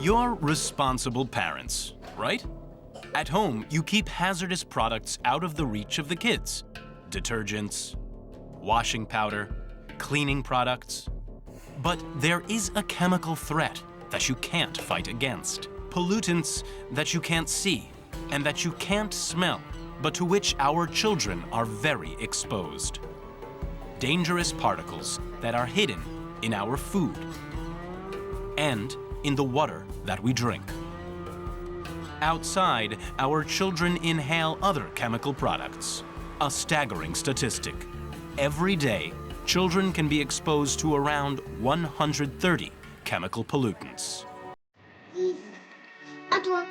You're responsible parents, right? At home, you keep hazardous products out of the reach of the kids. Detergents, washing powder, cleaning products. But there is a chemical threat that you can't fight against. Pollutants that you can't see and that you can't smell, but to which our children are very exposed. Dangerous particles that are hidden in our food and in the water that we drink. Outside, our children inhale other chemical products. A staggering statistic. Every day, children can be exposed to around 130 chemical pollutants. À toi.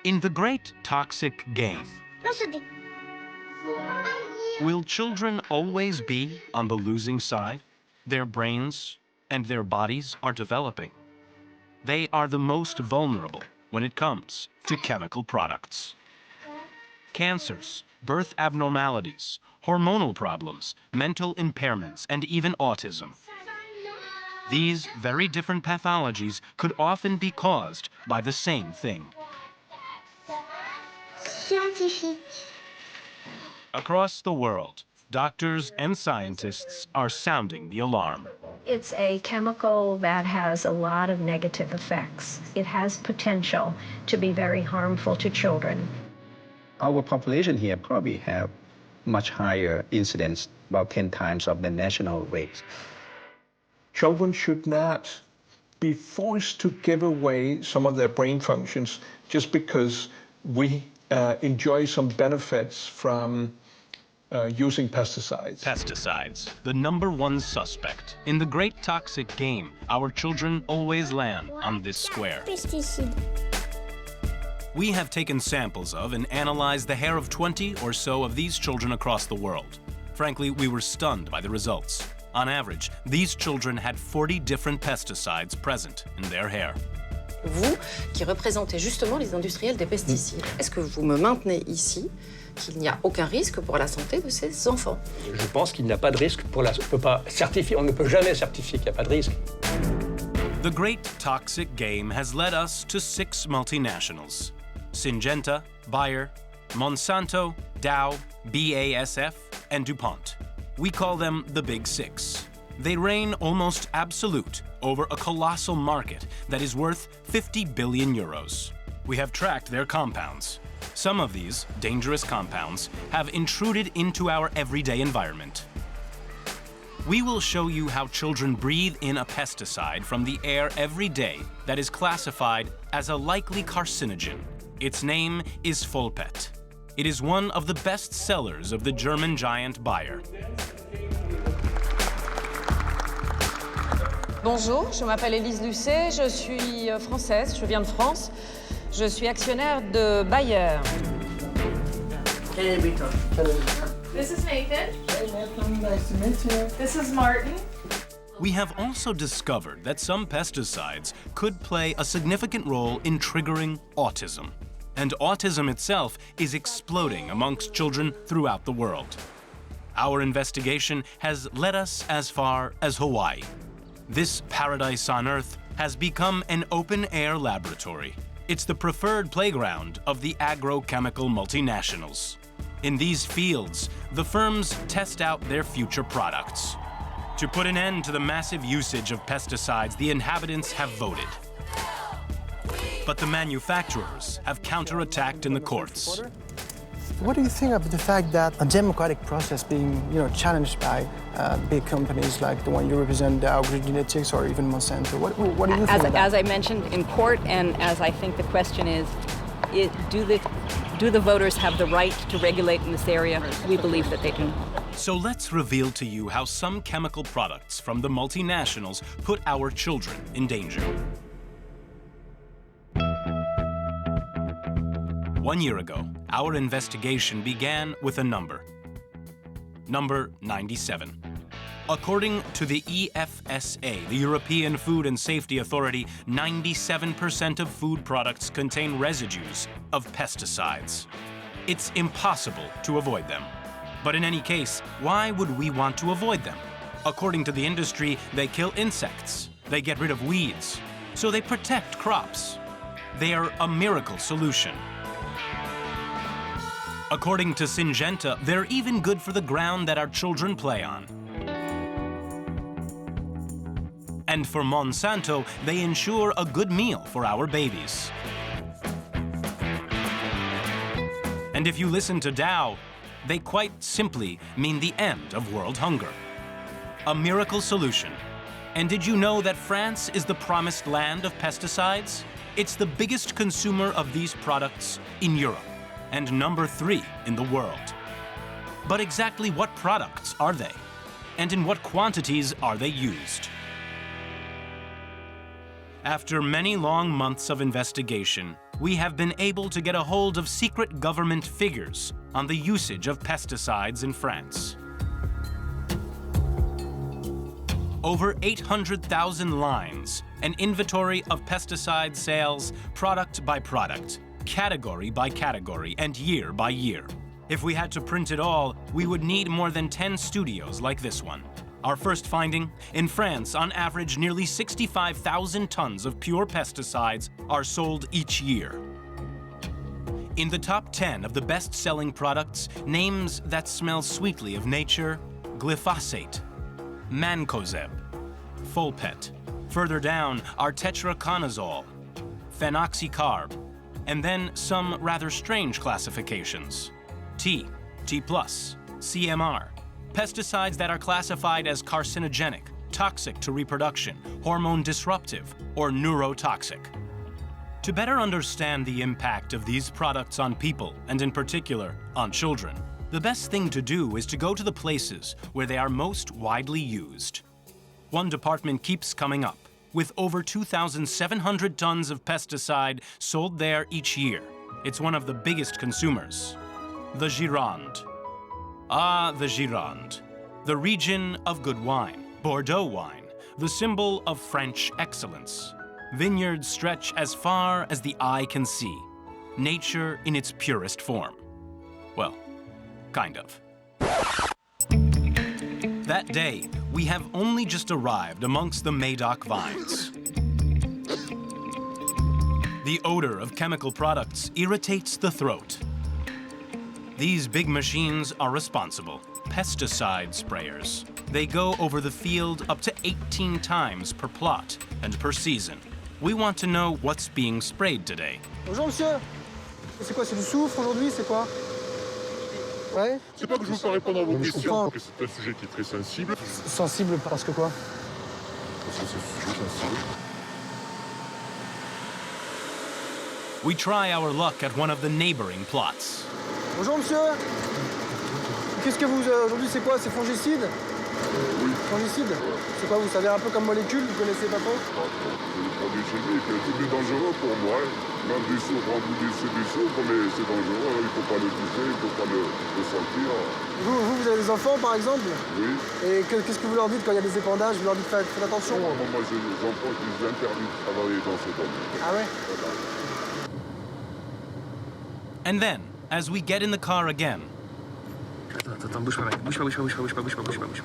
In the great toxic game, Non, c'était. will children always be on the losing side? Their brains and their bodies are developing. They are the most vulnerable when it comes to chemical products. Cancers, birth abnormalities, hormonal problems, mental impairments, and even autism. These very different pathologies could often be caused by the same thing. Scientifique. Across the world, doctors and scientists are sounding the alarm. It's a chemical that has a lot of negative effects. It has potential to be very harmful to children. Our population here probably have much higher incidence, about 10 times of the national rates. Children should not be forced to give away some of their brain functions just because we enjoy some benefits from using pesticides. Pesticides, the #1 suspect. In the great toxic game, our children always land on this square. Pesticides. We have taken samples of and analyzed the hair of 20 or so of these children across the world. Frankly, we were stunned by the results. On average, these children had 40 different pesticides present in their hair. Vous, qui représentez justement les industriels des pesticides, est-ce que vous me maintenez ici qu'il n'y a aucun risque pour la santé de ces enfants? Je pense qu'il n'y a pas de risque pour la... On peut pas certifier, on ne peut jamais certifier qu'il n'y a pas de risque. The great toxic game has led us to 6 multinationals: Syngenta, Bayer, Monsanto, Dow, Basf, and Dupont. We call them the Big Six. They reign almost absolute over a colossal market that is worth 50 billion euros. We have tracked their compounds. Some of these dangerous compounds have intruded into our everyday environment. We will show you how children breathe in a pesticide from the air every day that is classified as a likely carcinogen. Its name is Folpet. It is one of the best sellers of the German giant Bayer. Bonjour, je m'appelle Élise Lucet, je suis française, je viens de France. Je suis actionnaire de Bayer. This is Nathan. Hey Nathan, nice to meet you. This is Martin. We have also discovered that some pesticides could play a significant role in triggering autism. And autism itself is exploding amongst children throughout the world. Our investigation has led us as far as Hawaii. This paradise on Earth has become an open-air laboratory. It's the preferred playground of the agrochemical multinationals. In these fields, the firms test out their future products. To put an end to the massive usage of pesticides, the inhabitants have voted. But the manufacturers have counterattacked in the courts. What do you think of the fact that a democratic process being, challenged by big companies like the one you represent, Dow, Genetics, or even Monsanto? What do you think of that? As I mentioned in court, and as I think the question is, do the voters have the right to regulate in this area? We believe that they do. So let's reveal to you how some chemical products from the multinationals put our children in danger. 1 year ago, our investigation began with a number. Number 97. According to the EFSA, the European Food and Safety Authority, 97% of food products contain residues of pesticides. It's impossible to avoid them. But in any case, why would we want to avoid them? According to the industry, they kill insects, they get rid of weeds, so they protect crops. They are a miracle solution. According to Syngenta, they're even good for the ground that our children play on. And for Monsanto, they ensure a good meal for our babies. And if you listen to Dow, they quite simply mean the end of world hunger. A miracle solution. And did you know that France is the promised land of pesticides? It's the biggest consumer of these products in Europe, and number 3 in the world. But exactly what products are they? And in what quantities are they used? After many long months of investigation, we have been able to get a hold of secret government figures on the usage of pesticides in France. Over 800,000 lines, an inventory of pesticide sales, product by product, category by category, and year by year. If we had to print it all, we would need more than 10 studios like this one. Our first finding, in France, on average, nearly 65,000 tons of pure pesticides are sold each year. In the top 10 of the best-selling products, names that smell sweetly of nature: glyphosate, mancozeb, Folpet. Further down are tetraconazole, phenoxycarb, and then some rather strange classifications: T, T+, CMR, pesticides that are classified as carcinogenic, toxic to reproduction, hormone disruptive, or neurotoxic. To better understand the impact of these products on people, and in particular on children, the best thing to do is to go to the places where they are most widely used. One department keeps coming up, with over 2,700 tons of pesticide sold there each year. It's one of the biggest consumers. The Gironde. Ah, the Gironde. The region of good wine, Bordeaux wine, the symbol of French excellence. Vineyards stretch as far as the eye can see. Nature in its purest form. Well, kind of. That day, we have only just arrived amongst the Médoc vines. The odor of chemical products irritates the throat. These big machines are responsible. Pesticide sprayers. They go over the field up to 18 times per plot and per season. We want to know what's being sprayed today. Bonjour, monsieur. C'est quoi, c'est du soufre aujourd'hui, c'est quoi? Ouais. C'est pas que je veux pas répondre à vos questions, parce que c'est un sujet qui est très sensible. Sensible parce que quoi? Parce que c'est un sujet sensible. We try our luck at one of the neighboring plots. Bonjour, monsieur. Qu'est-ce que vous... aujourd'hui, c'est quoi? C'est fongicide? Oui. Fongicide? C'est quoi, vous savez un peu comme molécule? Vous connaissez pas trop? C'est des produits chimiques, tout est dangereux pour moi. Même des soufres, c'est du soufre, mais c'est dangereux, il ne faut pas le toucher, il ne faut pas le sentir. Vous avez des enfants, par exemple? Oui. Et qu'est-ce que vous leur dites quand il y a des épandages? Vous leur dites faites attention? Non, moi, j'ai des enfants qui sont interdits de travailler dans ce domaine. Ah ouais? Voilà. And then, as we get in the car again,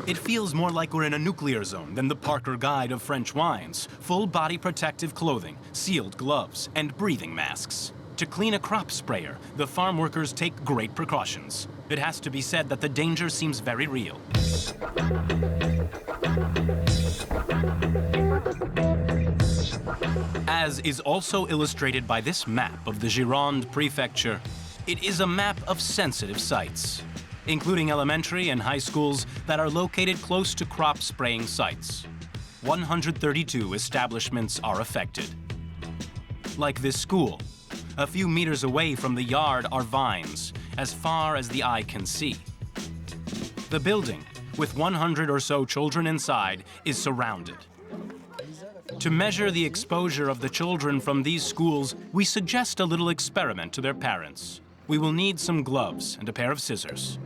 it feels more like we're in a nuclear zone than the Parker Guide of French wines. Full body protective clothing, sealed gloves, and breathing masks. To clean a crop sprayer, the farm workers take great precautions. It has to be said that the danger seems very real. As is also illustrated by this map of the Gironde prefecture, it is a map of sensitive sites, including elementary and high schools that are located close to crop spraying sites. 132 establishments are affected. Like this school. A few meters away from the yard are vines, as far as the eye can see. The building, with 100 or so children inside, is surrounded. To measure the exposure of the children from these schools, we suggest a little experiment to their parents. We will need some gloves and a pair of scissors.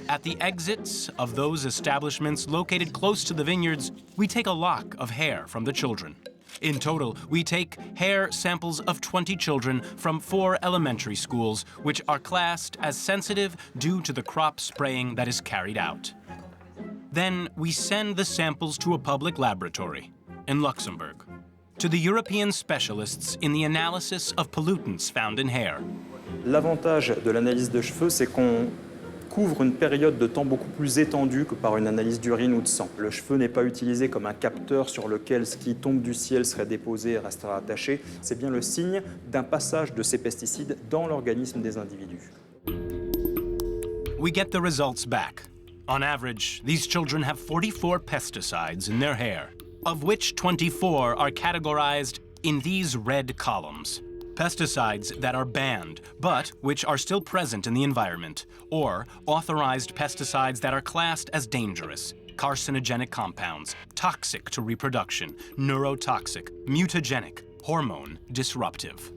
At the exits of those establishments located close to the vineyards, we take a lock of hair from the children. In total, we take hair samples of 20 children from 4 elementary schools, which are classed as sensitive due to the crop spraying that is carried out. Then we send the samples to a public laboratory in Luxembourg. to the European specialists in the analysis of pollutants found in hair. L'avantage de l'analyse de cheveux, c'est qu'on couvre une période de temps beaucoup plus étendue que par une analyse d'urine ou de sang. Le cheveu n'est pas utilisé comme un capteur sur lequel ce qui tombe du ciel serait déposé et restera attaché. C'est bien le signe d'un passage de ces pesticides dans l'organisme des individus. We get the results back. On average, these children have 44 pesticides in their hair, of which 24 are categorized in these red columns. Pesticides that are banned, but which are still present in the environment, or authorized pesticides that are classed as dangerous, carcinogenic compounds, toxic to reproduction, neurotoxic, mutagenic, hormone disruptive.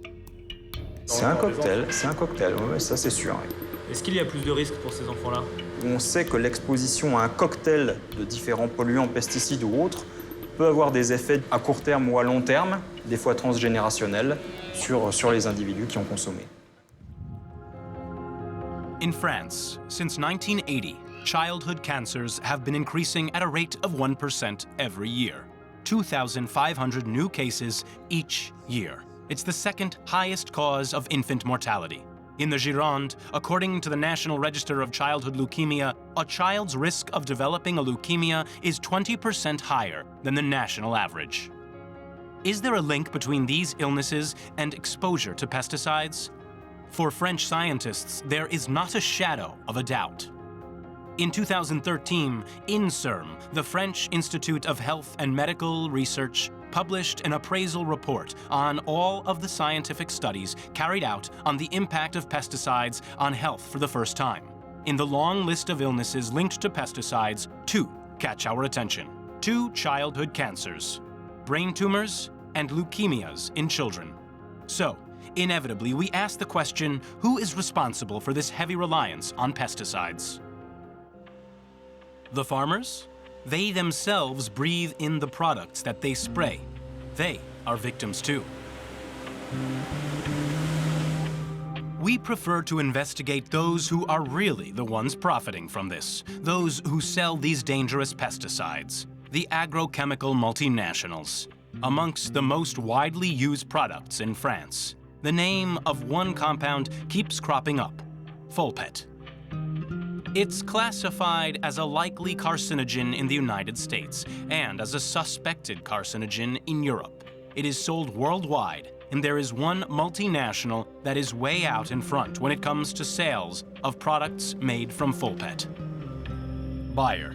C'est un cocktail, ouais, ça c'est sûr. Est-ce qu'il y a plus de risques pour ces enfants-là? On sait que l'exposition à un cocktail de différents polluants, pesticides ou autres, peut avoir des effets à court terme ou à long terme, des fois transgénérationnels, sur les individus qui ont consommé. In France, since 1980, childhood cancers have been increasing at a rate of 1% every year. 2,500 new cases each year. It's the second highest cause of infant mortality. In the Gironde, according to the National Register of Childhood Leukemia, a child's risk of developing a leukemia is 20% higher than the national average. Is there a link between these illnesses and exposure to pesticides? For French scientists, there is not a shadow of a doubt. In 2013, INSERM, the French Institute of Health and Medical Research, published an appraisal report on all of the scientific studies carried out on the impact of pesticides on health for the first time. In the long list of illnesses linked to pesticides, 2 catch our attention. 2 childhood cancers, brain tumors, and leukemias in children. So, inevitably, we ask the question, who is responsible for this heavy reliance on pesticides? The farmers? They themselves breathe in the products that they spray. They are victims too. We prefer to investigate those who are really the ones profiting from this, those who sell these dangerous pesticides, the agrochemical multinationals. Amongst the most widely used products in France, the name of one compound keeps cropping up: Folpet. It's classified as a likely carcinogen in the United States and as a suspected carcinogen in Europe. It is sold worldwide, and there is one multinational that is way out in front when it comes to sales of products made from Folpet. Bayer.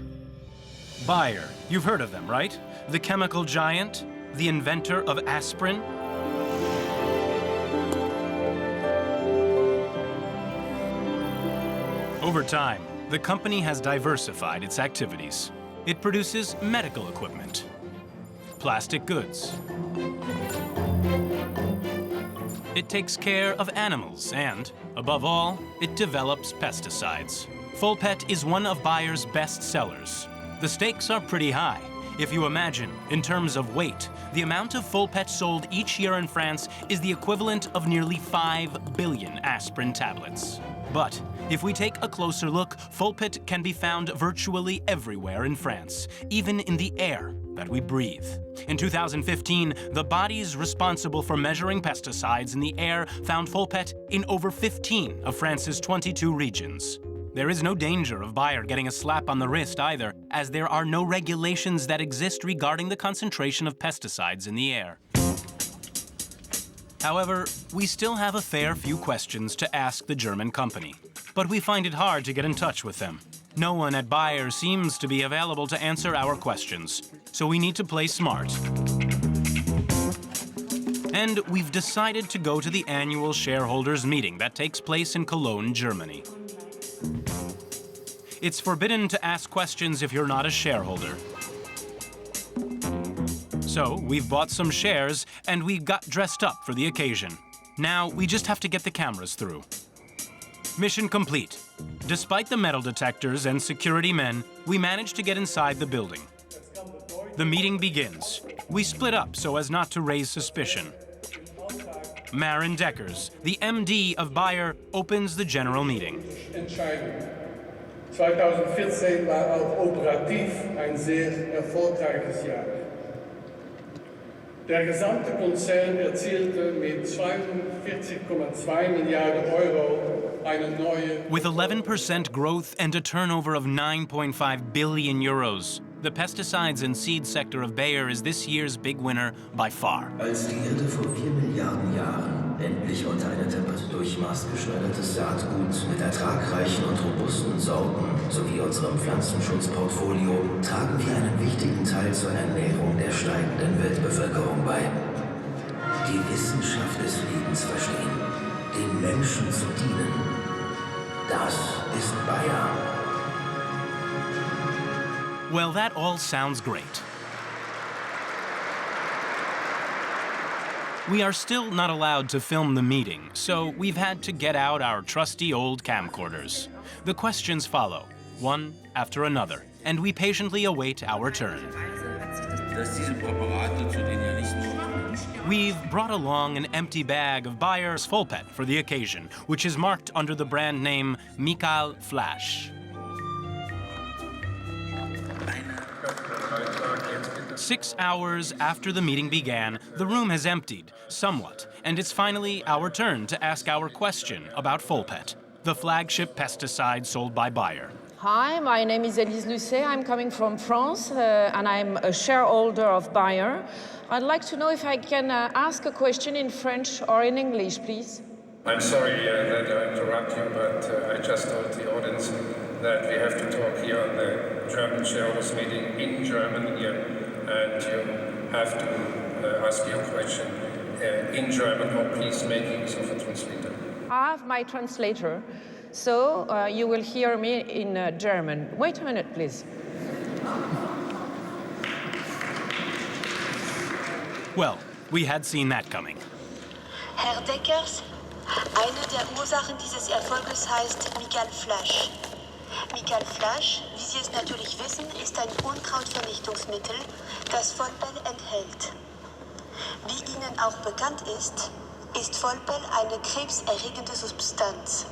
Bayer, you've heard of them, right? The chemical giant, the inventor of aspirin. Over time, the company has diversified its activities. It produces medical equipment, plastic goods. It takes care of animals and, above all, it develops pesticides. Folpet is one of Bayer's best sellers. The stakes are pretty high. If you imagine, in terms of weight, the amount of Folpet sold each year in France is the equivalent of nearly 5 billion aspirin tablets. But if we take a closer look, Folpet can be found virtually everywhere in France, even in the air that we breathe. In 2015, the bodies responsible for measuring pesticides in the air found Folpet in over 15 of France's 22 regions. There is no danger of Bayer getting a slap on the wrist either, as there are no regulations that exist regarding the concentration of pesticides in the air. However, we still have a fair few questions to ask the German company, but we find it hard to get in touch with them. No one at Bayer seems to be available to answer our questions, so we need to play smart. And we've decided to go to the annual shareholders meeting that takes place in Cologne, Germany. It's forbidden to ask questions if you're not a shareholder. So we've bought some shares and we got dressed up for the occasion. Now we just have to get the cameras through. Mission complete. Despite the metal detectors and security men, we managed to get inside the building. The meeting begins. We split up so as not to raise suspicion. Maren Deckers, the MD of Bayer, opens the general meeting. 2014 war auch operativ ein sehr erfolgreiches Jahr. Der gesamte Konzern erzielte mit 42,2 Milliarden Euro eine neue... With 11% growth and a turnover of 9.5 billion euros, the pesticides and seed sector of Bayer is this year's big winner by far. Als die Erde vor 4 Milliarden Jahren endlich unter eine Temperatur durch maßgeschneidertes Saatgut mit ertragreichen und robusten Sorten sowie unserem Pflanzenschutzportfolio tragen wir einen wichtigen Teil zur Ernährung der steigenden Weltbevölkerung bei. Die Wissenschaft des Lebens verstehen, den Menschen zu dienen. Das ist Bayer. Well, that all sounds great. We are still not allowed to film the meeting, so we've had to get out our trusty old camcorders. The questions follow, one after another, and we patiently await our turn. We've brought along an empty bag of Bayer's Folpet for the occasion, which is marked under the brand name Mikal Flash. 6 hours after the meeting began, the room has emptied, somewhat, and it's finally our turn to ask our question about Folpet, the flagship pesticide sold by Bayer. Hi, my name is Elise Lucet. I'm coming from France, and I'm a shareholder of Bayer. I'd like to know if I can ask a question in French or in English, please. I'm sorry that I interrupt you, but I just told the audience that we have to talk here on the German shareholders meeting in German here, and you have to ask your question in German, or please make use of a translator. I have my translator, so you will hear me in German. Wait a minute, please. Well, we had seen that coming. Herr Deckers, eine der Ursachen dieses Erfolges heißt Mikal Flash. Mikal Flash, wie Sie es natürlich wissen, ist ein Unkrautvernichtungsmittel, das Folpel enthält. Wie Ihnen auch bekannt ist Folpel eine krebserregende Substanz.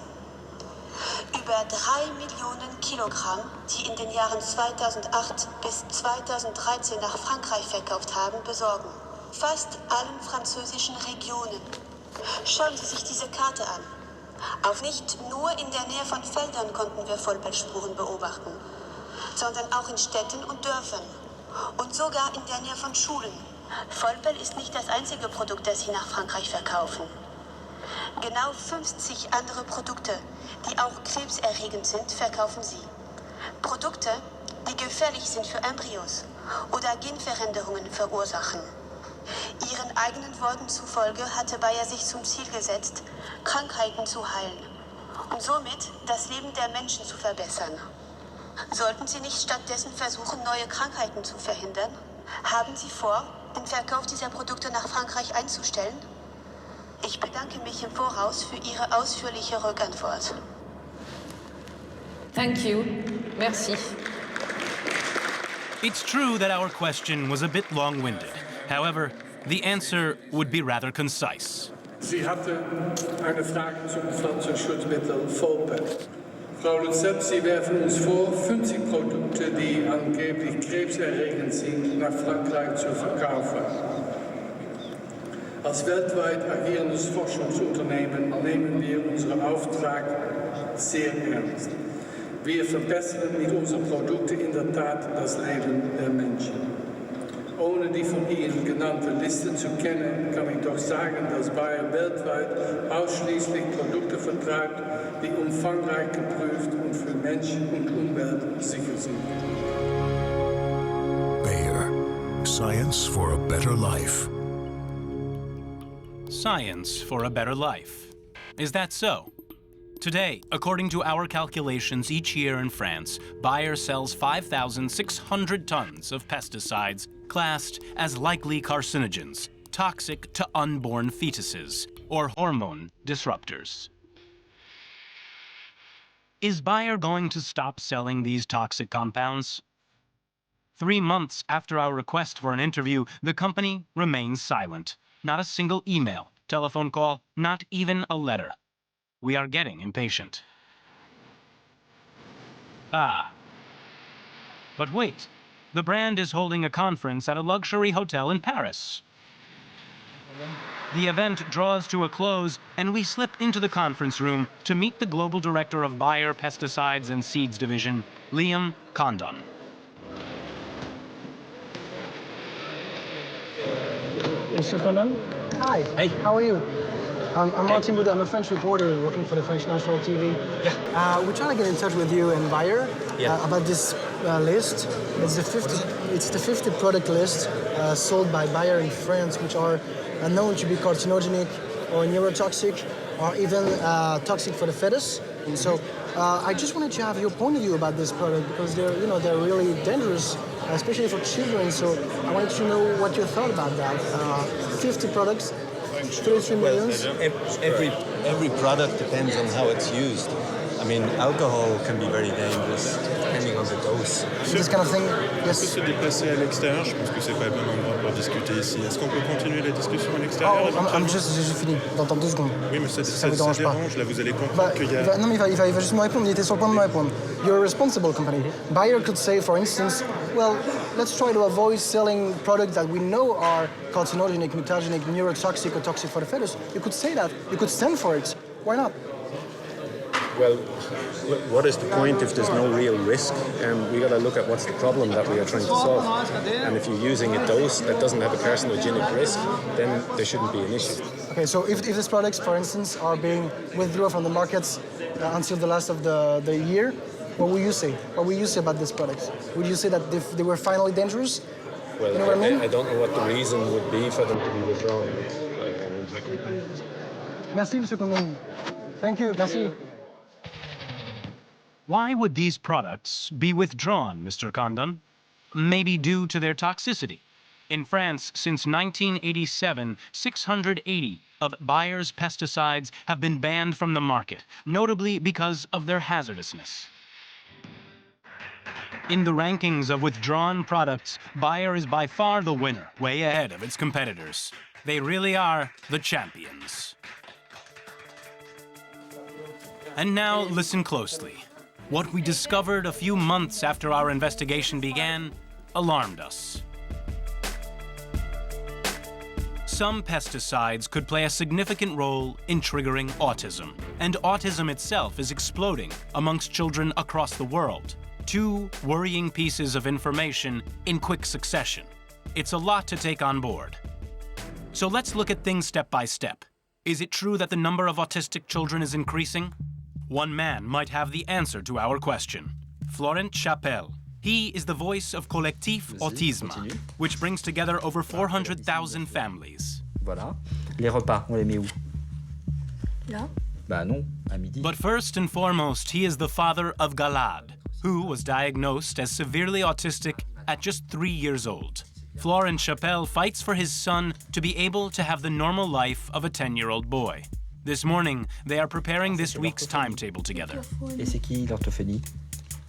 Über 3 Millionen Kilogramm, die in den Jahren 2008 bis 2013 nach Frankreich verkauft haben, besorgen. Fast allen französischen Regionen. Schauen Sie sich diese Karte an. Auch nicht nur in der Nähe von Feldern konnten wir Folpelspuren beobachten, sondern auch in Städten und Dörfern und sogar in der Nähe von Schulen. Folpel ist nicht das einzige Produkt, das Sie nach Frankreich verkaufen. Genau 50 andere Produkte, die auch krebserregend sind, verkaufen Sie. Produkte, die gefährlich sind für Embryos oder Genveränderungen verursachen. Ihren eigenen Worten zufolge hatte Bayer sich zum Ziel gesetzt, Krankheiten zu heilen und somit das Leben der Menschen zu verbessern. Sollten Sie nicht stattdessen versuchen, neue Krankheiten zu verhindern? Haben Sie vor, den Verkauf dieser Produkte nach Frankreich einzustellen? Ich bedanke mich im Voraus für Ihre ausführliche Rückantwort. Thank you. Merci. It's true that our question was a bit long-winded. However, the answer would be rather concise. Sie hatte eine Frage zum Pflanzenschutzmittel Folpet. Frau Lucet, Sie werfen uns vor, 50 Produkte, die angeblich krebserregend sind, nach Frankreich zu verkaufen. Als weltweit agierendes Forschungsunternehmen nehmen wir unseren Auftrag sehr ernst. Wir verbessern mit unseren Produkten in der Tat das Leben der Menschen. Ohne die von Ihnen genannte Liste zu kennen, kann ich doch sagen, dass Bayer weltweit ausschließlich Produkte vertreibt, die umfangreich geprüft und für Mensch und Umwelt sicher sind. Bayer. Science for a better life. Science for a better life. Is that so? Today, according to our calculations, each year in France, Bayer sells 5,600 tons of pesticides classed as likely carcinogens, toxic to unborn fetuses, or hormone disruptors. Is Bayer going to stop selling these toxic compounds? 3 months after our request for an interview, the company remains silent. Not a single email, telephone call, not even a letter. We are getting impatient. Ah. But wait, the brand is holding a conference at a luxury hotel in Paris. The event draws to a close, and we slip into the conference room to meet the Global Director of Bayer Pesticides and Seeds Division, Liam Condon. Mr. Condon? Hi. Hey. How are you? I'm Martin Boudot. I'm a French reporter working for the French National TV. Yeah. We're trying to get in touch with you and Bayer about this list. It's the 50 product list sold by Bayer in France, which are known to be carcinogenic or neurotoxic or even toxic for the fetus. And so I just wanted to have your point of view about this product because they're really dangerous, especially for children. So I wanted to know what you thought about that. 50 products, 33 millions. Every product depends on how it's used. I mean, alcohol can be very dangerous depending on the dose. This kind of thing, yes. On peut se déplacer à l'extérieur. Je pense que c'est pas le bon endroit pour discuter ici. Est-ce qu'on peut continuer la discussion à l'extérieur? J'ai fini dans 2 secondes. Oui, mais ça vous dérange pas. Là, vous allez comprendre qu'il y a... Non, mais il va juste me répondre. Il était sur le point de me répondre. You're a responsible company. Bayer could say, for instance, well, let's try to avoid selling products that we know are carcinogenic, mutagenic, neurotoxic, or toxic for the fetus. You could say that. You could stand for it. Why not? Well, what is the point if there's no real risk? We got to look at what's the problem that we are trying to solve. And if you're using a dose that doesn't have a carcinogenic risk, then there shouldn't be an issue. Okay, so if these products, for instance, are being withdrawn from the markets until the last of the year, what will you say? What will you say about these products? Would you say that they were finally dangerous? Well, you know what I mean? I don't know what the reason would be for them to be withdrawn. Merci, Monsieur Condon. Thank you. Merci. Why would these products be withdrawn, Mr. Condon? Maybe due to their toxicity. In France, since 1987, 680 of Bayer's pesticides have been banned from the market, notably because of their hazardousness. In the rankings of withdrawn products, Bayer is by far the winner, way ahead of its competitors. They really are the champions. And now listen closely. What we discovered a few months after our investigation began alarmed us. Some pesticides could play a significant role in triggering autism, and autism itself is exploding amongst children across the world. 2 worrying pieces of information in quick succession. It's a lot to take on board. So let's look at things step by step. Is it true that the number of autistic children is increasing? One man might have the answer to our question. Florent Chapelle. He is the voice of Collectif Autisme, which brings together over 400,000 families. Voilà. Les repas, on les met où? Là? Bah non, à midi. But first and foremost, he is the father of Galad, who was diagnosed as severely autistic at just 3 years old. Florent Chapelle fights for his son to be able to have the normal life of a 10-year-old boy. This morning, they are preparing this week's timetable together. Et c'est qui l'orthophonie?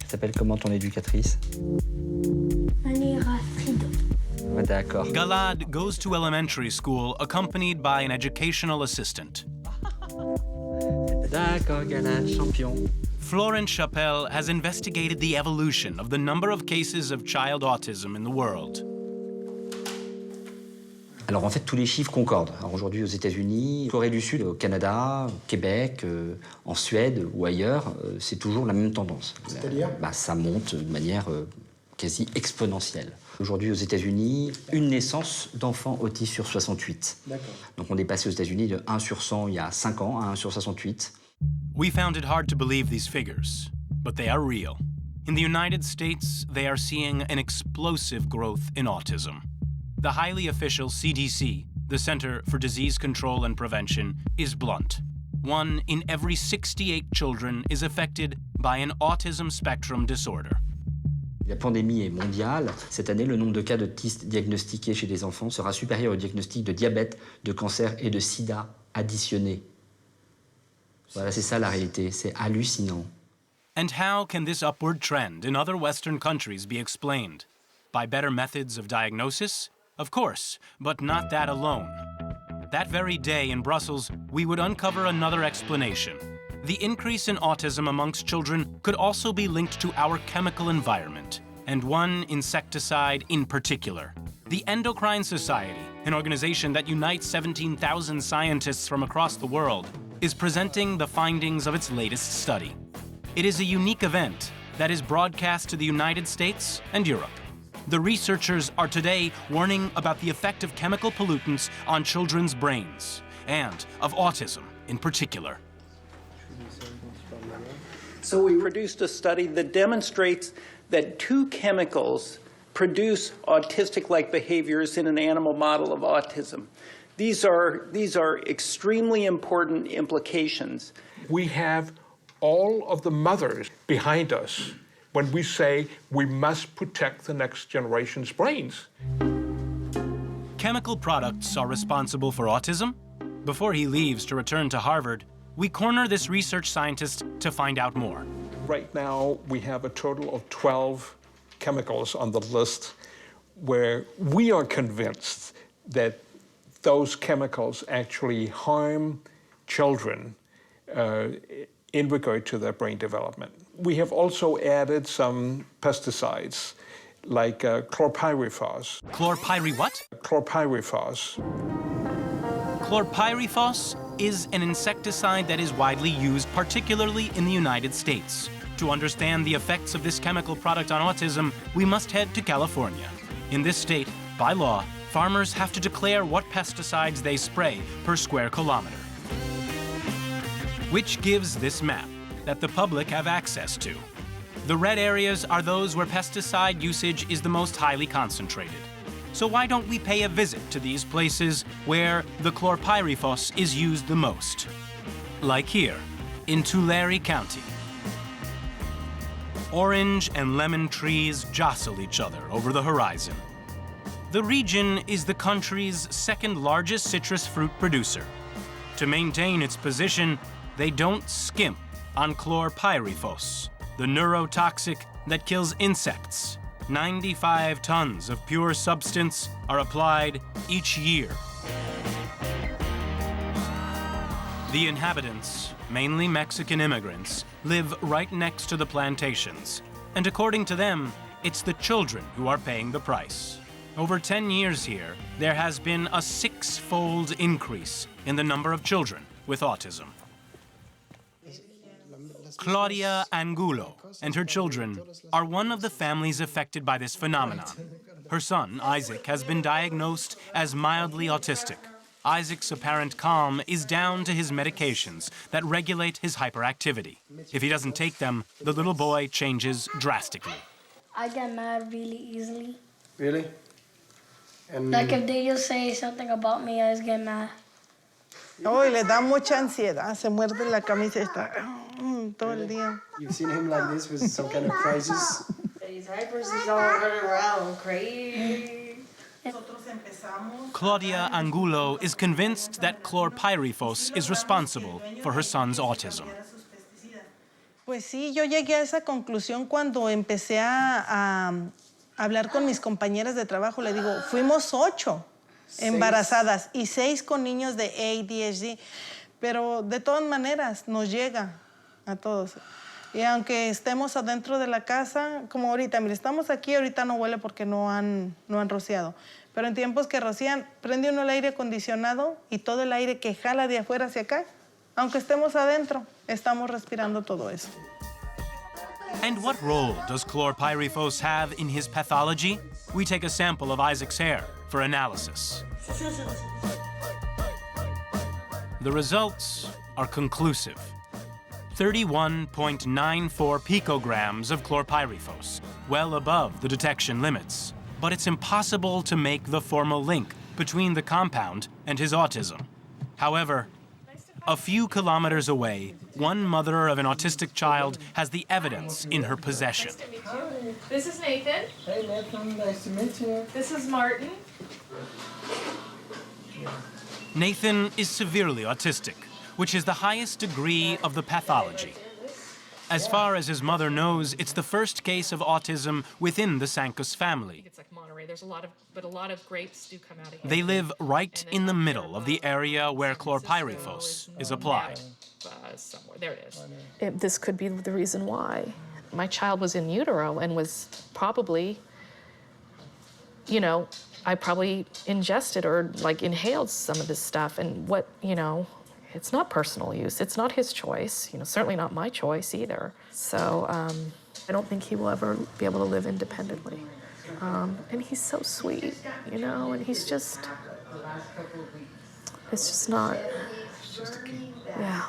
Ça s'appelle comment ton éducatrice? D'accord. Galad goes to elementary school accompanied by an educational assistant. D'accord, Galad, champion. Florent Chapelle has investigated the evolution of the number of cases of child autism in the world. Alors en fait, tous les chiffres concordent. Alors aujourd'hui aux États-Unis, Corée du Sud, au Canada, au Québec, en Suède ou ailleurs, c'est toujours la même tendance. C'est-à-dire ça monte de manière quasi exponentielle. Aujourd'hui aux États-Unis, une naissance d'enfants autistes sur 68. D'accord. Donc on est passé aux États-Unis de 1 sur 100 il y a 5 ans à 1 sur 68. We found it hard to believe these figures, but they are real. In the United States, they are seeing an explosive growth in autism. The highly official CDC, the Center for Disease Control and Prevention, is blunt. 1 in every 68 children is affected by an autism spectrum disorder. La pandémie est mondiale. Cette année, le nombre de cas d'autistes diagnostiqués chez les enfants sera supérieur au diagnostic de diabète, de cancer et de sida additionnés. Voilà, c'est ça la réalité. C'est hallucinant. And how can this upward trend in other Western countries be explained? By better methods of diagnosis? Of course, but not that alone. That very day in Brussels, we would uncover another explanation. The increase in autism amongst children could also be linked to our chemical environment, and one insecticide in particular, The Endocrine Society, an organization that unites 17,000 scientists from across the world, is presenting the findings of its latest study. It is a unique event that is broadcast to the United States and Europe. The researchers are today warning about the effect of chemical pollutants on children's brains, and of autism in particular. So we produced a study that demonstrates that two chemicals produce autistic-like behaviors in an animal model of autism. These are extremely important implications. We have all of the mothers behind us when we say we must protect the next generation's brains. Chemical products are responsible for autism? Before he leaves to return to Harvard, we corner this research scientist to find out more. Right now, we have a total of 12 chemicals on the list where we are convinced that those chemicals actually harm children in regard to their brain development. We have also added some pesticides like chlorpyrifos. What? Chlorpyrifos. Chlorpyrifos is an insecticide that is widely used, particularly in the United States. To understand the effects of this chemical product on autism, we must head to California. In this state, by law, farmers have to declare what pesticides they spray per square kilometer, which gives this map that the public have access to. The red areas are those where pesticide usage is the most highly concentrated. So why don't we pay a visit to these places where the chlorpyrifos is used the most? Like here, in Tulare County. Orange and lemon trees jostle each other over the horizon. The region is the country's second largest citrus fruit producer. To maintain its position, they don't skimp on chlorpyrifos, the neurotoxic that kills insects. 95 tons of pure substance are applied each year. The inhabitants, mainly Mexican immigrants, live right next to the plantations. And according to them, it's the children who are paying the price. Over 10 years here, there has been a 6-fold increase in the number of children with autism. Claudia Angulo and her children are one of the families affected by this phenomenon. Her son, Isaac, has been diagnosed as mildly autistic. Isaac's apparent calm is down to his medications that regulate his hyperactivity. If he doesn't take them, the little boy changes drastically. I get mad really easily. Really? And Like if they just say something about me, I just get mad. Oh, y le da mucha ansiedad, se muerde la camisa y está todo el día. You've seen him like this with some kind of crisis? These diapers is all running around crazy. Claudia Angulo is convinced that chlorpyrifos is responsible for her son's autism. Pues sí, yo llegué a esa conclusión cuando empecé a hablar con mis compañeras de trabajo. Le digo, fuimos 8 embarazadas y 6 con niños de ADHD, pero de todas maneras nos llega a todos. Y aunque estemos adentro de la casa, como ahorita, mire, estamos aquí, ahorita no huele porque no han rociado. Pero en tiempos que rocían, prende uno el aire acondicionado y todo el aire que jala de afuera hacia acá, aunque estemos adentro, estamos respirando todo eso. And what role does chlorpyrifos have in his pathology? We take a sample of Isaac's hair for analysis. The results are conclusive. 31.94 picograms of chlorpyrifos, well above the detection limits. But it's impossible to make the formal link between the compound and his autism. However, a few kilometers away, one mother of an autistic child has the evidence in her possession. This is Nathan. Hey Nathan, nice to meet you. This is Martin. Nathan is severely autistic, which is the highest degree of the pathology. As far as his mother knows, it's the first case of autism within the Sankos family. It's like Monterey. There's a lot of grapes do come out of here. They live right in the middle of the area where chlorpyrifos is applied. Somewhere. There it is. This could be the reason why. My child was in utero and was probably you know, I probably ingested or like inhaled some of this stuff, and what, you know, it's not personal use. It's not his choice, you know, certainly not my choice either. So I don't think he will ever be able to live independently. And he's so sweet, you know, and he's just, it's just not, yeah.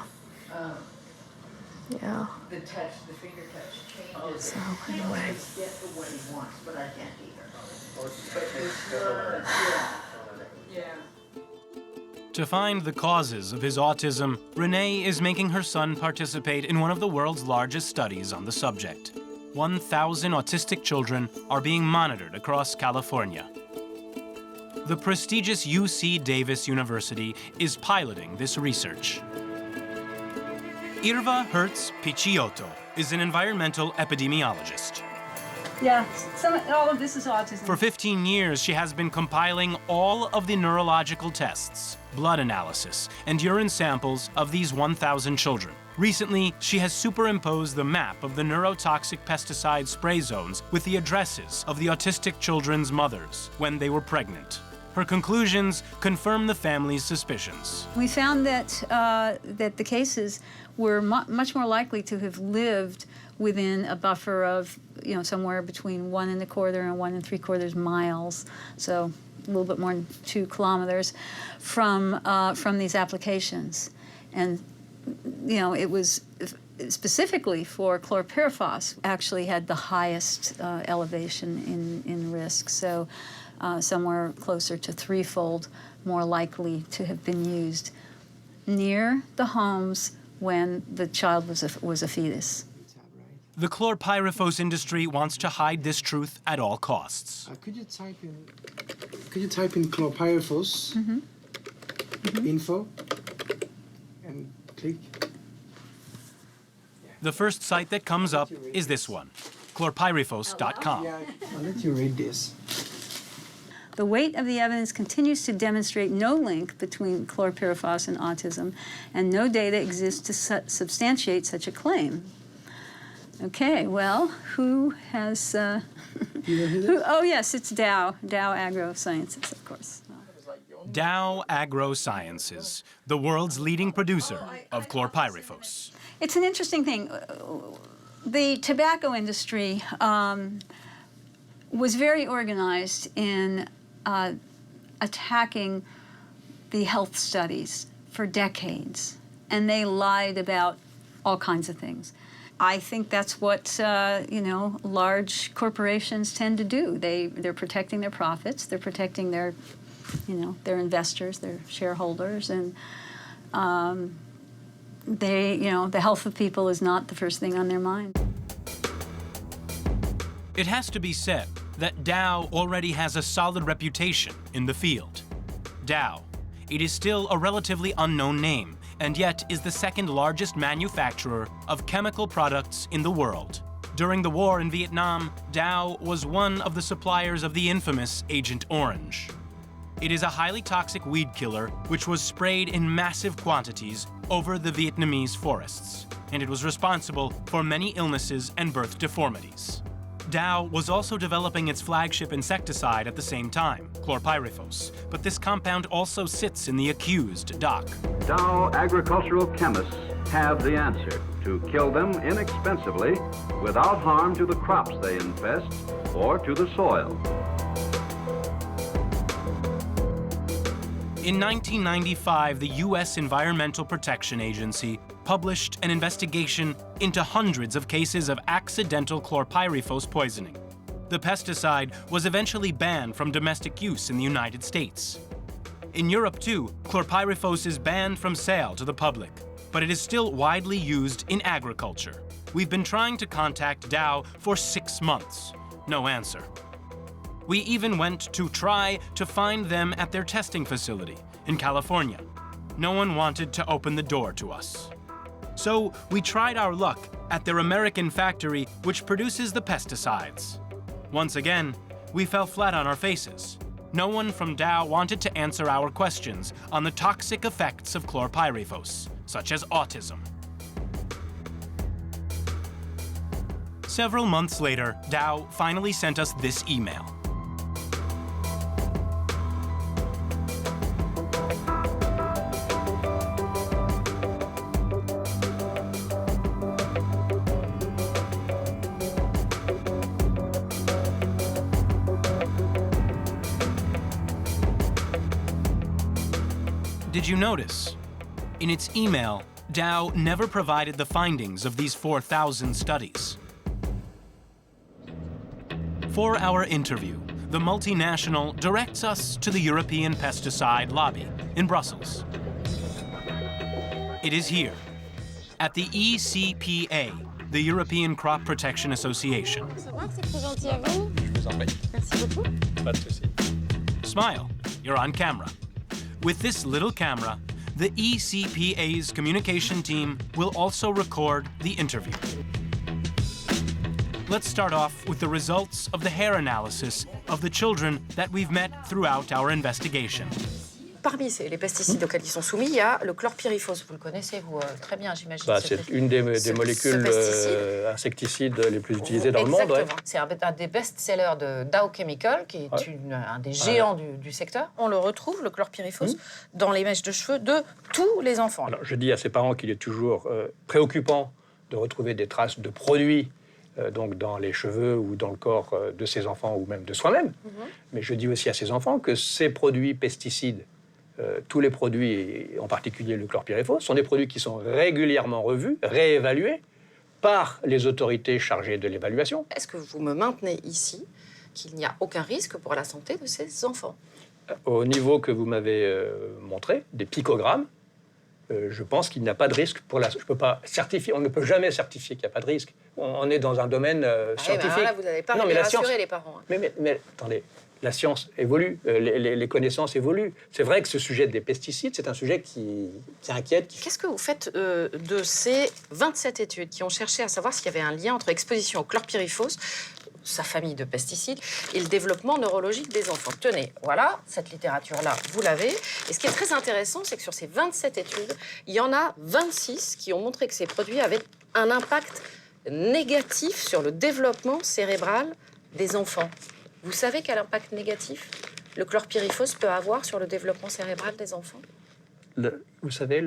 Yeah. The touch, the finger touch changes. So, anyway. Get what he wants, but I can't either. To find the causes of his autism, Renee is making her son participate in one of the world's largest studies on the subject. 1,000 autistic children are being monitored across California. The prestigious UC Davis University is piloting this research. Irva Hertz-Picciotto is an environmental epidemiologist. Yeah, all of this is autism. For 15 years, she has been compiling all of the neurological tests, blood analysis, and urine samples of these 1,000 children. Recently, she has superimposed the map of the neurotoxic pesticide spray zones with the addresses of the autistic children's mothers when they were pregnant. Her conclusions confirm the family's suspicions. We found that that the cases were much more likely to have lived within a buffer of, you know, somewhere between 1 1/4 and 1 3/4 miles, so a little bit more than 2 kilometers from these applications. And, you know, it was specifically for chlorpyrifos actually had the highest elevation in risk. So somewhere closer to 3-fold more likely to have been used near the homes when the child was a fetus. The chlorpyrifos industry wants to hide this truth at all costs. Could you type in chlorpyrifos info and click? The first site that comes up is this one, chlorpyrifos.com. I'll let you read this. The weight of the evidence continues to demonstrate no link between chlorpyrifos and autism, and no data exists to substantiate such a claim. Okay, well, who has... oh, yes, it's Dow AgroSciences, of course. Dow AgroSciences, the world's leading producer of chlorpyrifos. It's an interesting thing. The tobacco industry was very organized in attacking the health studies for decades, and they lied about all kinds of things. I think that's what you know, large corporations tend to do. They're protecting their profits, they're protecting their, you know, their investors, their shareholders, and they, you know, the health of people is not the first thing on their mind. It has to be said that Dow already has a solid reputation in the field. Dow, it is still a relatively unknown name, and yet is the second largest manufacturer of chemical products in the world. During the war in Vietnam, Dow was one of the suppliers of the infamous Agent Orange. It is a highly toxic weed killer which was sprayed in massive quantities over the Vietnamese forests, and it was responsible for many illnesses and birth deformities. Dow was also developing its flagship insecticide at the same time, chlorpyrifos, but this compound also sits in the accused dock. Dow agricultural chemists have the answer to kill them inexpensively without harm to the crops they infest or to the soil. In 1995, the U.S. Environmental Protection Agency published an investigation into hundreds of cases of accidental chlorpyrifos poisoning. The pesticide was eventually banned from domestic use in the United States. In Europe, too, chlorpyrifos is banned from sale to the public, but it is still widely used in agriculture. We've been trying to contact Dow for 6 months. No answer. We even went to try to find them at their testing facility in California. No one wanted to open the door to us. So we tried our luck at their American factory, which produces the pesticides. Once again, we fell flat on our faces. No one from Dow wanted to answer our questions on the toxic effects of chlorpyrifos, such as autism. Several months later, Dow finally sent us this email. did you notice? In its email, Dow never provided the findings of these 4,000 studies. For our interview, the multinational directs us to the European pesticide lobby in Brussels. It is here, at the ECPA, the European Crop Protection Association. Smile, you're on camera. With this little camera, the ECPA's communication team will also record the interview. Let's start off with the results of the hair analysis of the children that we've met throughout our investigation. Parmi les pesticides auxquels ils sont soumis, il y a le chlorpyrifos. Vous le connaissez, vous, très bien, j'imagine. C'est une des molécules insecticides les plus utilisées dans le monde. Exactement. Ouais. C'est un des best-sellers de Dow Chemical, qui est un des géants du secteur. On le retrouve, le chlorpyrifos, dans les mèches de cheveux de tous les enfants. Alors, je dis à ces parents qu'il est toujours préoccupant de retrouver des traces de produits donc dans les cheveux ou dans le corps de ses enfants ou même de soi-même. Mais je dis aussi à ces enfants que ces produits pesticides, tous les produits, en particulier le chlorpyrifos, sont des produits qui sont régulièrement revus, réévalués par les autorités chargées de l'évaluation. Est-ce que vous me maintenez ici qu'il n'y a aucun risque pour la santé de ces enfants? Au niveau que vous m'avez montré, des picogrammes, je pense qu'il n'y a pas de risque pour la... Je peux pas certifier, on ne peut jamais certifier qu'il n'y a pas de risque. On est dans un domaine scientifique. Alors là, vous n'avez pas rassuré les parents. Mais attendez, la science évolue, les connaissances évoluent. C'est vrai que ce sujet des pesticides, c'est un sujet qui inquiète. Qu'est-ce que vous faites de ces 27 études qui ont cherché à savoir s'il y avait un lien entre exposition au chlorpyrifos, sa famille de pesticides, et le développement neurologique des enfants? Tenez, voilà, cette littérature-là, vous l'avez. Et ce qui est très intéressant, c'est que sur ces 27 études, il y en a 26 qui ont montré que ces produits avaient un impact négatif sur le développement cérébral des enfants. Vous savez quel impact négatif le chlorpyrifos peut avoir sur le développement cérébral des enfants? Vous savez,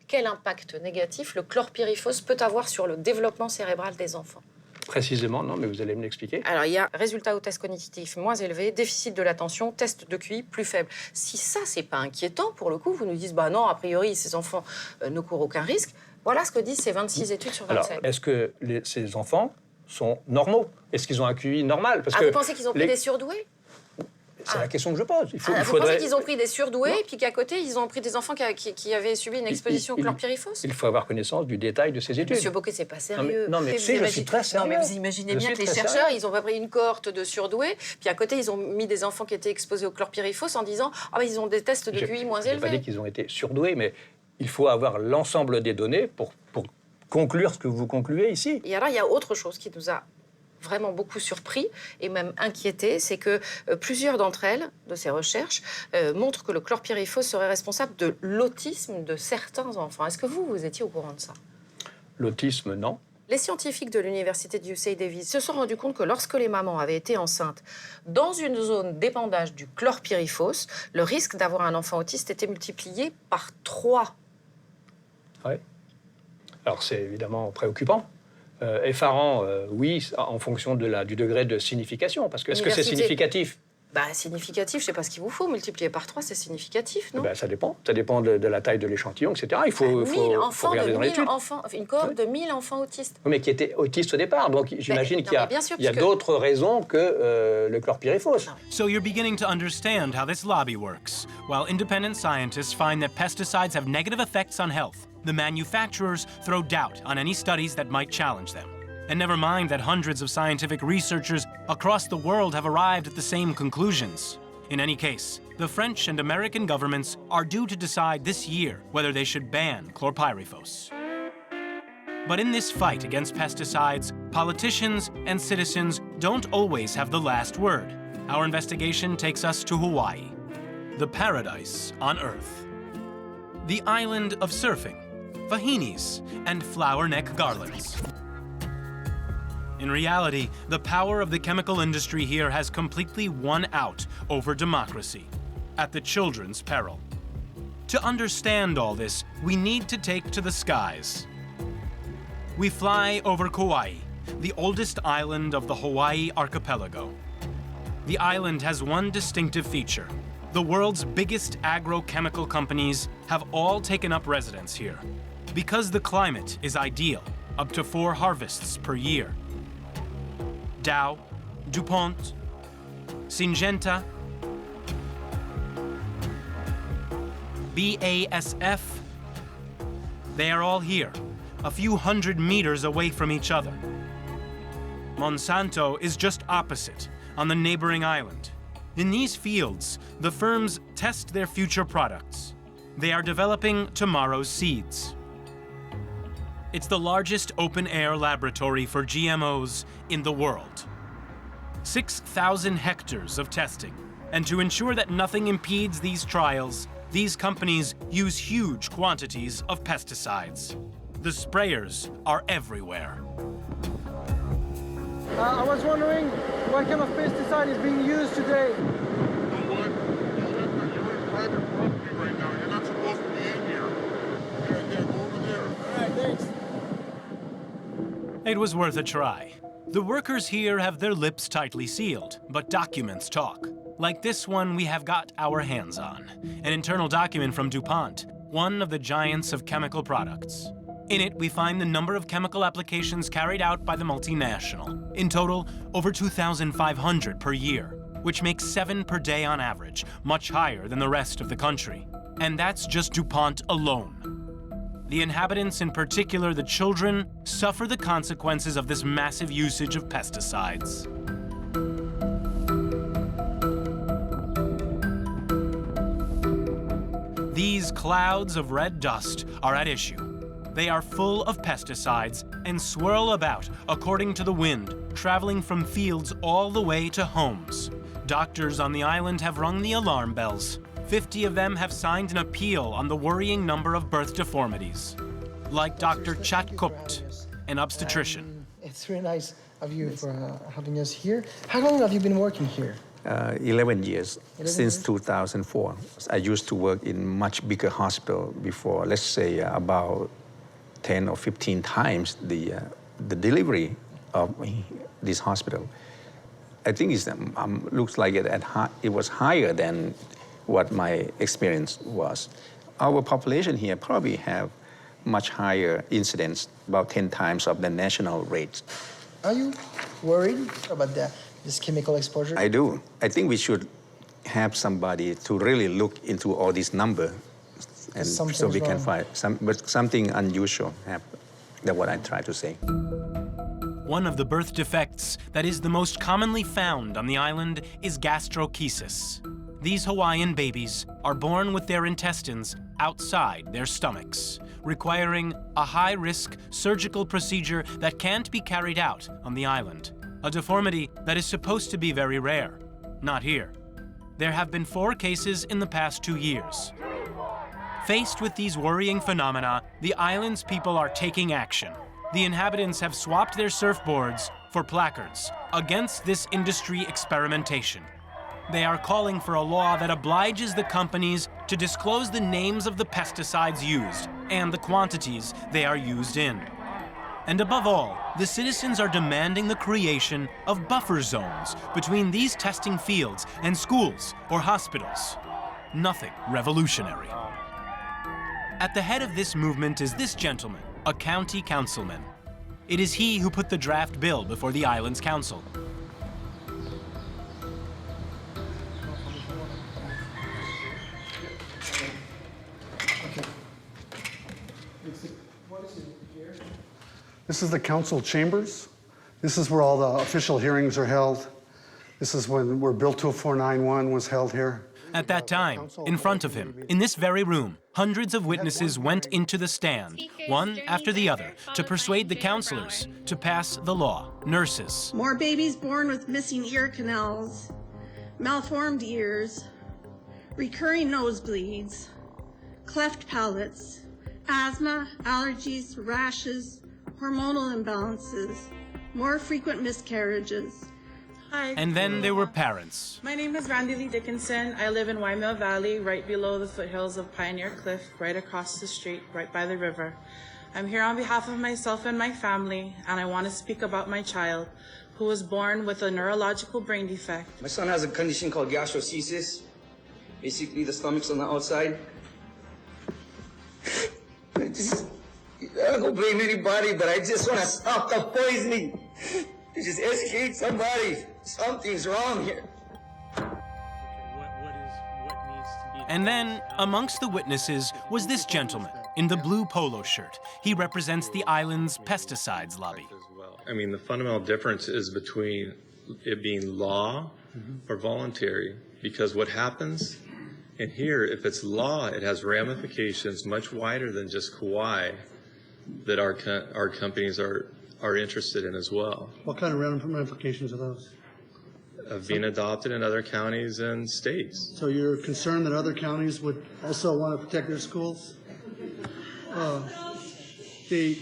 Quel impact négatif le chlorpyrifos peut avoir sur le développement cérébral des enfants? Précisément, non, mais vous allez me l'expliquer. Alors, il y a résultats au test cognitif moins élevé, déficit de l'attention, test de QI plus faible. Si ça, c'est pas inquiétant, pour le coup, vous nous dites, bah non, a priori, ces enfants ne courent aucun risque. Voilà ce que disent ces 26 études sur 27. Alors, est-ce que ces enfants sont normaux? Est-ce qu'ils ont un QI normal? Parce que vous pensez qu'ils ont pris des surdoués? C'est la question que je pose. Vous pensez qu'ils ont pris des surdoués, puis qu'à côté, ils ont pris des enfants qui avaient subi une exposition au chlorpyrifos? Il faut avoir connaissance du détail de ces études. Monsieur Bocquet, c'est pas sérieux. Non, mais je suis très sérieux. Non, mais vous imaginez bien que les chercheurs, ils ont pas pris une cohorte de surdoués, puis à côté, ils ont mis des enfants qui étaient exposés au chlorpyrifos en disant « Ah, ben, ils ont des tests de QI moins élevés. » Je n'ai pas dit qu'ils ont été surdoués, mais il faut avoir l'ensemble des données pour conclure ce que vous concluez ici. Et alors, il y a autre chose qui nous a vraiment beaucoup surpris et même inquiété, c'est que plusieurs d'entre elles, de ces recherches, montrent que le chlorpyrifos serait responsable de l'autisme de certains enfants. Est-ce que vous étiez au courant de ça? L'autisme, non. Les scientifiques de l'université de UC Davis se sont rendus compte que lorsque les mamans avaient été enceintes dans une zone d'épandage du chlorpyrifos, le risque d'avoir un enfant autiste était multiplié par 3. Oui. Alors c'est évidemment préoccupant. Effarant, oui, en fonction du degré de signification. Parce que est-ce que c'est significatif? Significatif, je ne sais pas ce qu'il vous faut. Multiplier par 3, c'est significatif, non? Ça dépend. Ça dépend de la taille de l'échantillon, etc. Il faut, 1000 enfants, regarder dans l'étude. Une cohorte de 1000 enfants autistes. Oui, mais qui étaient autistes au départ. Donc j'imagine qu'il y a d'autres raisons que le chlorpyrifos. So you're beginning to understand how this lobby works. While independent scientists find that pesticides have negative effects on health, the manufacturers throw doubt on any studies that might challenge them. And never mind that hundreds of scientific researchers across the world have arrived at the same conclusions. In any case, the French and American governments are due to decide this year whether they should ban chlorpyrifos. But in this fight against pesticides, politicians and citizens don't always have the last word. Our investigation takes us to Hawaii, the paradise on Earth. The island of surfing, fajinis, and flower neck garlands. In reality, the power of the chemical industry here has completely won out over democracy, at the children's peril. To understand all this, we need to take to the skies. We fly over Kauai, the oldest island of the Hawaii archipelago. The island has one distinctive feature: The world's biggest agrochemical companies have all taken up residence here because the climate is ideal, up to 4 harvests per year. Dow, Dupont, Syngenta, Basf, they are all here, a few hundred meters away from each other. Monsanto is just opposite, on the neighboring island. In these fields, the firms test their future products. They are developing tomorrow's seeds. It's the largest open-air laboratory for GMOs in the world. 6,000 hectares of testing. And to ensure that nothing impedes these trials, these companies use huge quantities of pesticides. The sprayers are everywhere. I was wondering what kind of pesticide is being used today. You know what? You're in private property right now. You're not supposed to be in here. Yeah, go over there. All right, thanks. It was worth a try. The workers here have their lips tightly sealed, but documents talk. Like this one we have got our hands on, an internal document from Dupont, one of the giants of chemical products. In it, we find the number of chemical applications carried out by the multinational. In total, over 2,500 per year, which makes 7 per day on average, much higher than the rest of the country. And that's just Dupont alone. The inhabitants, in particular the children, suffer the consequences of this massive usage of pesticides. These clouds of red dust are at issue. They are full of pesticides and swirl about according to the wind, traveling from fields all the way to homes. Doctors on the island have rung the alarm bells. 50 of them have signed an appeal on the worrying number of birth deformities. Like Dr. Chatkupt, an obstetrician. It's really nice of you for having us here. How long have you been working here? 11 years, since 2004. I used to work in much bigger hospital before, let's say about 10 or 15 times the delivery of this hospital. I think it looks like it was higher than what my experience was. Our population here probably have much higher incidence, about 10 times of the national rates. Are you worried about this chemical exposure? I do. I think we should have somebody to really look into all these numbers, and so we can find something unusual happen. That's what I try to say. One of the birth defects that is the most commonly found on the island is gastrochesis. These Hawaiian babies are born with their intestines outside their stomachs, requiring a high-risk surgical procedure that can't be carried out on the island. A deformity that is supposed to be very rare. Not here. There have been 4 cases in the past 2 years. Faced with these worrying phenomena, the island's people are taking action. The inhabitants have swapped their surfboards for placards against this industry experimentation. They are calling for a law that obliges the companies to disclose the names of the pesticides used and the quantities they are used in. And above all, the citizens are demanding the creation of buffer zones between these testing fields and schools or hospitals. Nothing revolutionary. At the head of this movement is this gentleman, a county councilman. It is he who put the draft bill before the island's council. This is the council chambers. This is where all the official hearings are held. This is where Bill 2491 was held here. At that time, in front of him, in this very room, hundreds of witnesses went into the stand, one after the other, to persuade the councilors to pass the law. Nurses. More babies born with missing ear canals, malformed ears, recurring nosebleeds, cleft palates, asthma, allergies, rashes, hormonal imbalances, more frequent miscarriages. Hi. And then there were parents. My name is Randy Lee Dickinson. I live in Waimea Valley, right below the foothills of Pioneer Cliff, right across the street, right by the river. I'm here on behalf of myself and my family, and I want to speak about my child, who was born with a neurological brain defect. My son has a condition called gastrocesis. Basically, the stomach's on the outside. I don't blame anybody, but I just want to stop the poisoning. Just educate somebody. Something's wrong here. And then, amongst the witnesses, was this gentleman in the blue polo shirt. He represents the island's pesticides lobby. I mean, the fundamental difference is between it being law or voluntary, because what happens in here, if it's law, it has ramifications much wider than just Kauai that our companies are interested in as well. What kind of ramifications are those? Of being adopted in other counties and states. So you're concerned that other counties would also want to protect their schools? They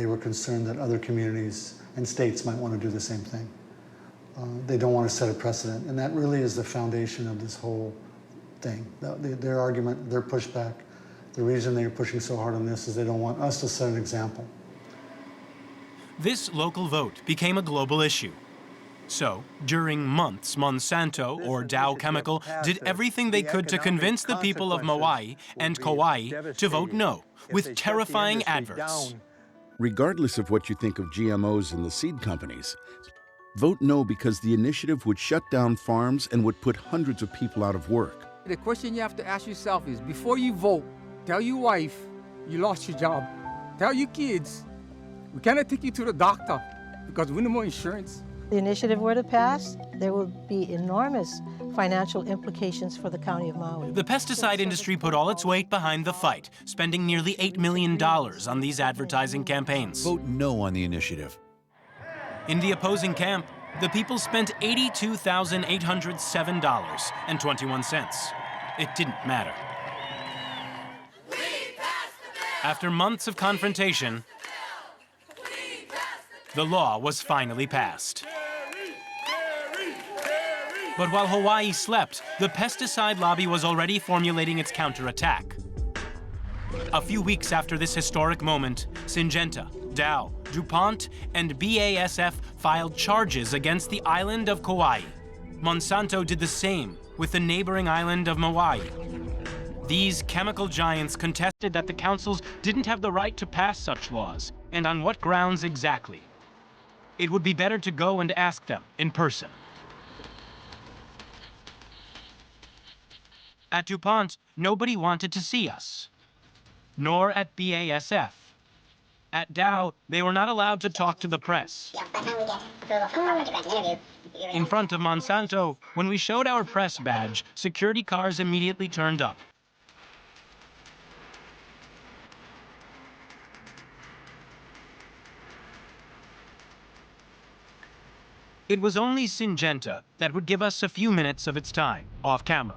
were concerned that other communities and states might want to do the same thing. They don't want to set a precedent, and that really is the foundation of this whole thing. Their argument, their pushback, the reason they're pushing so hard on this is they don't want us to set an example. This local vote became a global issue. So, during months, Monsanto, or Dow Chemical, did everything they could to convince the people of Maui and Kauai to vote no, with terrifying adverts. Regardless of what you think of GMOs and the seed companies, vote no because the initiative would shut down farms and would put hundreds of people out of work. The question you have to ask yourself is, before you vote, tell your wife you lost your job. Tell your kids, we cannot take you to the doctor because we need more insurance. The initiative were to pass, there would be enormous financial implications for the county of Maui. The pesticide industry put all its weight behind the fight, spending nearly $8 million on these advertising campaigns. Vote no on the initiative. In the opposing camp, the people spent $82,807.21. It didn't matter. After months of confrontation, the law was finally passed. But while Hawaii slept, the pesticide lobby was already formulating its counterattack. A few weeks after this historic moment, Syngenta, Dow, Dupont, and Basf filed charges against the island of Kauai. Monsanto did the same with the neighboring island of Maui. These chemical giants contested that the councils didn't have the right to pass such laws, and on what grounds exactly. It would be better to go and ask them in person. At Dupont, nobody wanted to see us, nor at Basf. At Dow, they were not allowed to talk to the press. In front of Monsanto, when we showed our press badge, security cars immediately turned up. It was only Syngenta that would give us a few minutes of its time, off camera.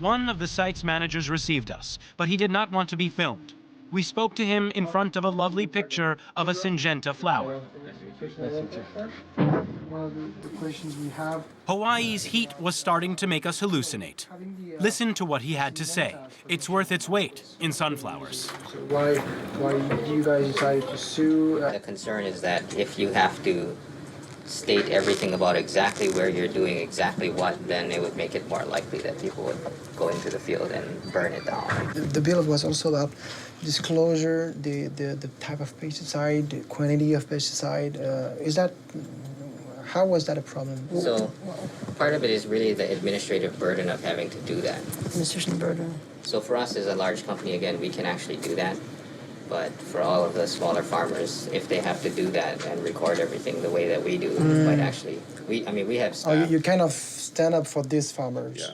One of the site's managers received us, but he did not want to be filmed. We spoke to him in front of a lovely picture of a Syngenta flower. One of the questions we have. Hawaii's heat was starting to make us hallucinate. Listen to what he had to say. It's worth its weight in sunflowers. So why you guys decided to sue? The concern is that if you have to state everything about exactly where you're doing exactly what, then it would make it more likely that people would go into the field and burn it down. The bill was also about disclosure, the type of pesticide, the quantity of pesticide. How was that a problem? So part of it is really the administrative burden of having to do that. Administration burden. So for us as a large company, again, we can actually do that. But for all of the smaller farmers, if they have to do that and record everything the way that we do, it might actually, we have staff. Oh, you kind of stand up for these farmers. Yeah.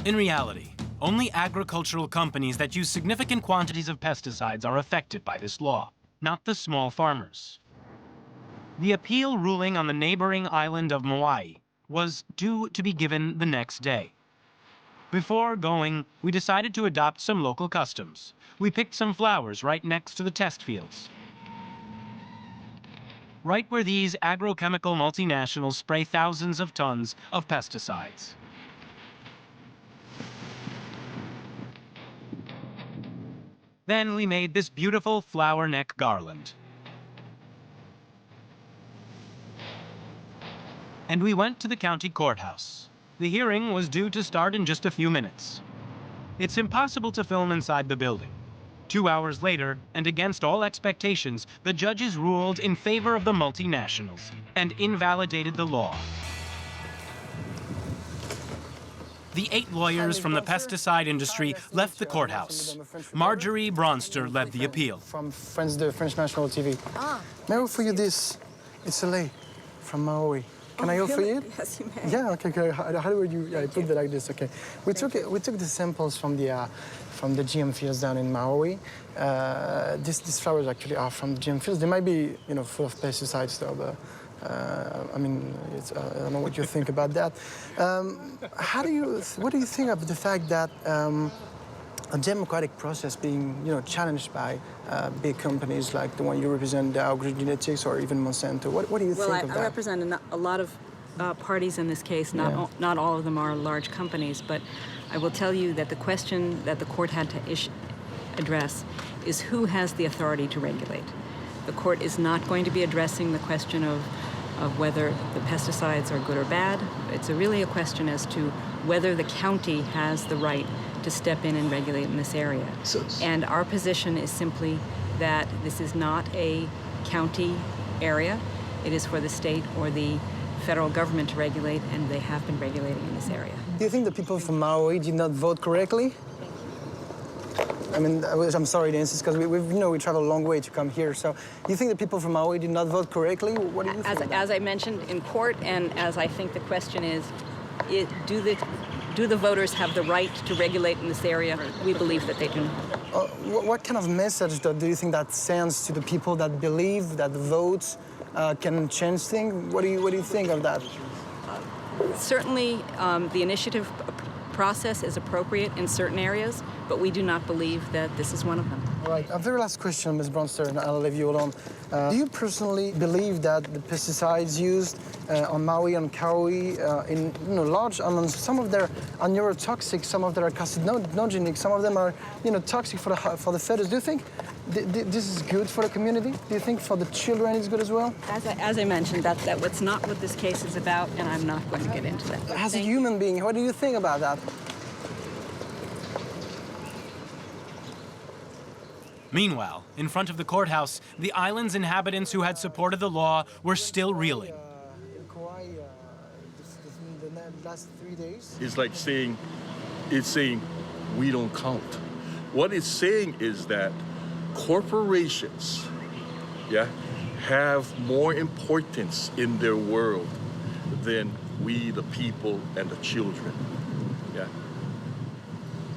In reality, only agricultural companies that use significant quantities of pesticides are affected by this law, not the small farmers. The appeal ruling on the neighboring island of Maui was due to be given the next day. Before going, we decided to adopt some local customs. We picked some flowers right next to the test fields, right where these agrochemical multinationals spray thousands of tons of pesticides. Then we made this beautiful flower neck garland. And we went to the county courthouse. The hearing was due to start in just a few minutes. It's impossible to film inside the building. 2 hours later, and against all expectations, the judges ruled in favor of the multinationals and invalidated the law. The 8 lawyers from the pesticide industry left the courthouse. Marjorie Bronster led the appeal. From the French National TV. May I offer you this? It's a lei from Maui. Can I offer you? Yes, you may. Yeah, okay. How do you? Yeah, I put it like this. Okay. We took the samples from the GM fields down in Maui. These flowers actually are from the GM fields. They might be, full of pesticides, though. But, I mean, I don't know what you think about that. What do you think of the fact that a democratic process being, challenged by big companies like the one you represent, Dow, Green Genetics, or even Monsanto? What do you think of that? I represent a lot of parties in this case. Not all of them are large companies, but I will tell you that the question that the court had to address is who has the authority to regulate. The court is not going to be addressing the question of whether the pesticides are good or bad. It's really a question as to whether the county has the right to step in and regulate in this area. And our position is simply that this is not a county area. It is for the state or the federal government to regulate, and they have been regulating in this area. Do you think the people from Maui did not vote correctly? I mean, I'm sorry to insist, because we travel a long way to come here. So, do you think the people from Maui did not vote correctly? What do you think? As I mentioned in court, and as I think the question is, do the voters have the right to regulate in this area? We believe that they do not. What kind of message do you think that sends to the people that believe that votes can change things? What do you think of that? Certainly, the initiative process is appropriate in certain areas, but we do not believe that this is one of them. All right. A very last question, Ms. Bronster, and I'll leave you alone. Do you personally believe that the pesticides used on Maui and Kauai in large amounts, some of them are neurotoxic, some of them are carcinogenic, some of them are toxic for the fetus? Do you think this is good for the community? Do you think for the children it's good as well? As I mentioned, that's not what this case is about, and I'm not going to get into that. As a human being, what do you think about that? Meanwhile, in front of the courthouse, the island's inhabitants who had supported the law were still reeling. In Kauai, the last 3 days? It's like saying, we don't count. What it's saying is that corporations, have more importance in their world than we, the people, and the children.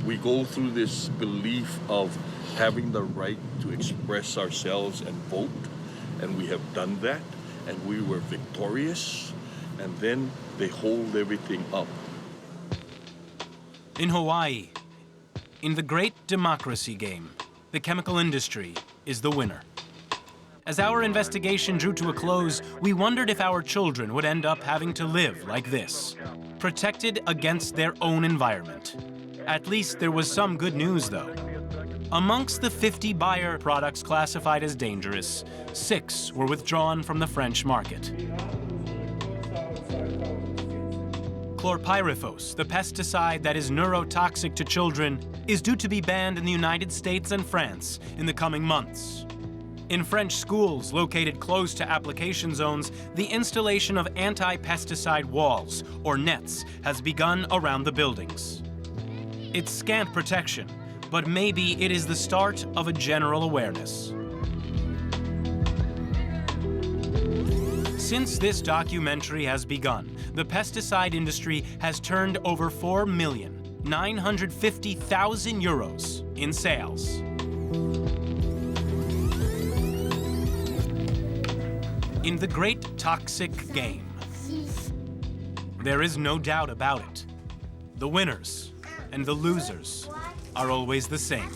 We go through this belief of having the right to express ourselves and vote, and we have done that, and we were victorious, and then they hold everything up. In Hawaii, in the great democracy game, the chemical industry is the winner. As our investigation drew to a close, we wondered if our children would end up having to live like this, protected against their own environment. At least there was some good news, though. Amongst the 50 Bayer products classified as dangerous, 6 were withdrawn from the French market. Chlorpyrifos, the pesticide that is neurotoxic to children, is due to be banned in the United States and France in the coming months. In French schools located close to application zones, the installation of anti-pesticide walls, or nets, has begun around the buildings. It's scant protection, but maybe it is the start of a general awareness. Since this documentary has begun, the pesticide industry has turned over 4,950,000 euros in sales. In the great toxic game, there is no doubt about it. The winners and the losers are always the same.